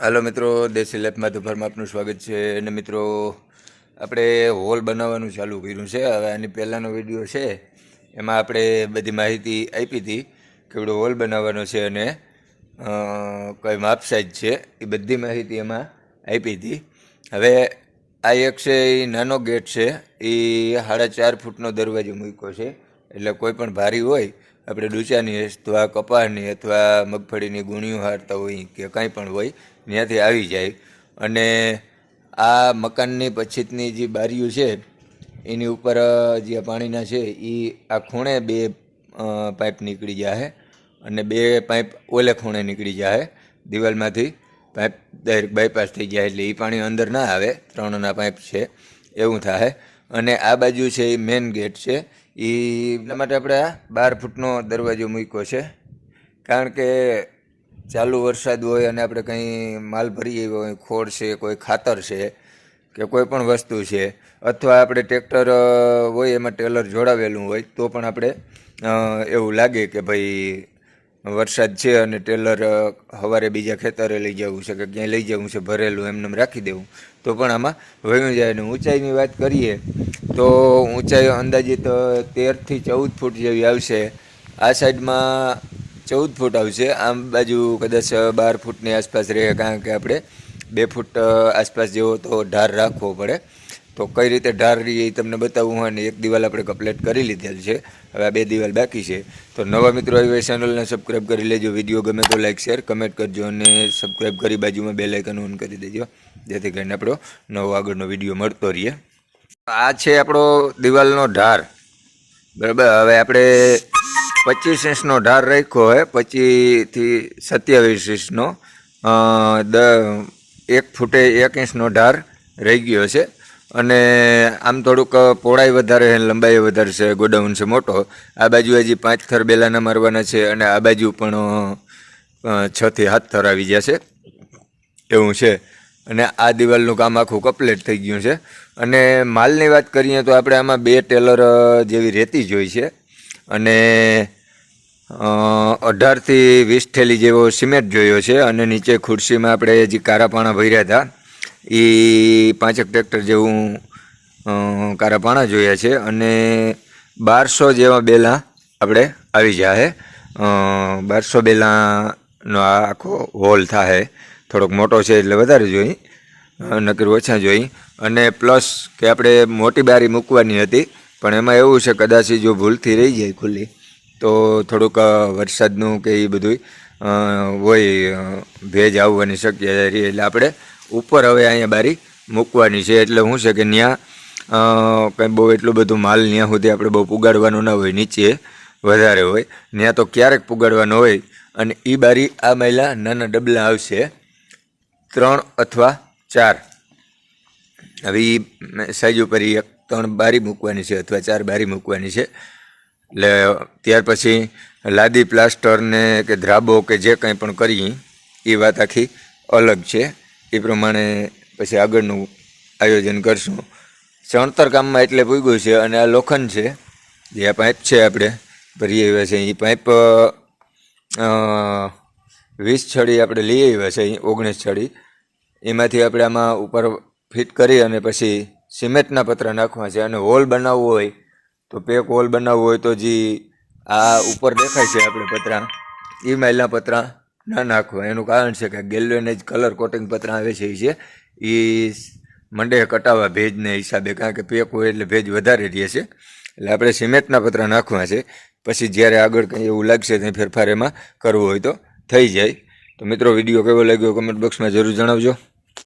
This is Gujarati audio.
હાલો મિત્રો, દેશી લેબમાં દુપારમાં આપનું સ્વાગત છે. અને મિત્રો આપણે હોલ બનાવવાનું ચાલુ કર્યું છે. હવે આની પહેલાંનો વિડીયો છે એમાં આપણે બધી માહિતી આપી હતી કેવડો હોલ બનાવવાનો છે અને કઈ માપ સાઈઝ છે એ બધી માહિતી એમાં આપી હતી. હવે આ એક છે એ નાનો ગેટ છે, એ 4.5 ફૂટનો દરવાજો મૂક્યો છે. એટલે કોઈ પણ ભારી હોય, આપણે ડૂચાની અથવા કપાસની અથવા મગફળીની ગુણીઓ હારતા હોય કે કાંઈ પણ હોય ત્યાંથી આવી જાય. અને આ મકાનની પછીતની જે બારીઓ છે એની ઉપર જે પાણીના છે એ આ ખૂણે 2 પાઇપ નીકળી જાય અને 2 પાઇપ ઓલે ખૂણે નીકળી જાય. દિવાલમાંથી પાઇપ ડાયરેક્ટ બાયપાસ થઈ જાય એટલે એ પાણી અંદર ના આવે. 3ના પાઇપ છે એવું થાય. અને આ બાજુ છે એ મેઇન ગેટ છે, એટલા માટે આપણે આ 12 ફૂટનો દરવાજો મૂક્યો છે. કારણ કે ચાલુ વરસાદ હોય અને આપણે કંઈ માલ ભરીએ હોય, ખોળ છે, કોઈ ખાતર છે કે કોઈ પણ વસ્તુ છે, અથવા આપણે ટ્રેક્ટર હોય એમાં ટેલર જોડાવેલું હોય તો પણ આપણે એવું લાગે કે ભાઈ વરસાદ છે અને ટેલર સવારે બીજા ખેતરે લઈ જવું છે કે ક્યાંય લઈ જવું છે, ભરેલું એમને રાખી દેવું તો પણ આમાં વયું જાય. અને ઊંચાઈની વાત કરીએ તો ઊંચાઈ અંદાજિત 13 થી 14 ફૂટ જેવી આવશે. આ સાઈડમાં 14 ફૂટ આવશે, આમ બાજુ કદાચ 12 ફૂટની આસપાસ રહે, કારણ કે આપણે 2 ફૂટ આસપાસ જેવો તો ઢાર રાખવો પડે. તો કઈ રીતે ઢાર રહી એ તમને બતાવવું હોય. અને એક દિવાલ આપણે કમ્પ્લીટ કરી લીધેલ છે, હવે આ 2 દિવાલ બાકી છે. તો નવા મિત્રો આવી ચેનલને સબસ્ક્રાઈબ કરી લેજો. વિડીયો ગમે તો લાઈક શેર કમેન્ટ કરજો અને સબસ્ક્રાઈબ કરી બાજુમાં બેલ આઇકન ઓન કરી દેજો, જેથી કરીને આપણો નવો આગળનો વિડીયો મળતો રહીએ. આ છે આપણો દિવાલનો ઢાર, બરાબર. હવે આપણે 25 ઇંચનો ઢાર રાખ્યો હોય, 25 થી 27 ઇંચનો. 1 ફૂટે 1 ઇંચનો ઢાર રહી ગયો છે. અને આમ થોડુંક પહોળાઈ વધારે છે, લંબાઈ વધારે છે, ગોડાઉન છે મોટો. આ બાજુ હજી 5 થર બેલાના મારવાના છે અને આ બાજુ પણ 6 થી 7 થર આવી જશે એવું છે. અને આ દિવાલનું કામ આખું કમ્પ્લીટ થઈ ગયું છે. અને માલની વાત કરીએ તો આપણે આમાં 2 ટેલર જેવી રેતી જોઈ છે અને 18 થી 20 થેલી જેવો સિમેન્ટ જોયો છે. અને નીચે ખુરશીમાં આપણે જે કારા પાણા ભર્યા હતા એ 5 ટ્રેક્ટર જેવું કારા પાણા જોયા છે. અને 1200 જેવા બેલા આપણે આવી જાય. 1200 બેલાનો આ આખો હોલ થાય. થોડોક મોટો છે એટલે વધારે જોઈ, નકર ઓછા જોઈ. અને પ્લસ કે આપણે મોટી બારી મૂકવાની હતી, પણ એમાં એવું છે કદાચ જો ભૂલથી રહી જાય ખુલ્લી તો થોડુંક વરસાદનું કે એ બધું હોય, ભેજ આવવાની શક્યતા રહી. એટલે આપણે ઉપર હવે અહીંયા બારી મૂકવાની છે. એટલે શું છે કે ત્યાં કંઈ બહુ એટલું બધું માલ ત્યાં સુધી આપણે બહુ પુગાડવાનું ના હોય, નીચે વધારે હોય ત્યાં તો ક્યારેક પુગાડવાનો હોય. અને એ બારી આ મહિલા નાના ડબલા આવશે 3 અથવા 4. હવે એ સાઈઝ ઉપર 3 બારી મૂકવાની છે અથવા 4 બારી મૂકવાની છે. એટલે ત્યાર પછી લાદી પ્લાસ્ટર ને કે ધ્રાબો કે જે કંઈ પણ કરીએ એ વાત આખી અલગ છે. એ પ્રમાણે પછી આગળનું આયોજન કરશું. ચણતર કામમાં એટલે પૂગ્યું છે. અને આ લોખંડ છે, જે આ પાઇપ છે આપણે ભરી આવ્યા છે, એ પાઇપ 20 છડી આપણે લઈ આવ્યા છે, 19 છડી. એમાંથી આપણે આમાં ઉપર ફિટ કરી અને પછી સિમેન્ટના પતરા નાખવા છે. અને હોલ બનાવવો હોય તો પેક હોલ બનાવવો હોય તો જે આ ઉપર દેખાય છે આપણે પતરા, એ માઇલના પતરા ના નાખવા. એનું કારણ છે કે ગેલ્વેનાઇઝ કલર કોટિંગ પતરા આવે છે એ મંડે કટાવવા ભેજને હિસાબે, કારણ કે પેક હોય એટલે ભેજ વધારે રહે છે. એટલે આપણે સિમેન્ટના પતરા નાખવા છે. પછી જ્યારે આગળ કંઈ એવું લાગશે ત્યાં ફેરફાર એમાં કરવો હોય તો થઈ જાય. તો મિત્રો વિડીયો કેવો લાગ્યો કમેન્ટ બોક્સમાં જરૂર જણાવજો.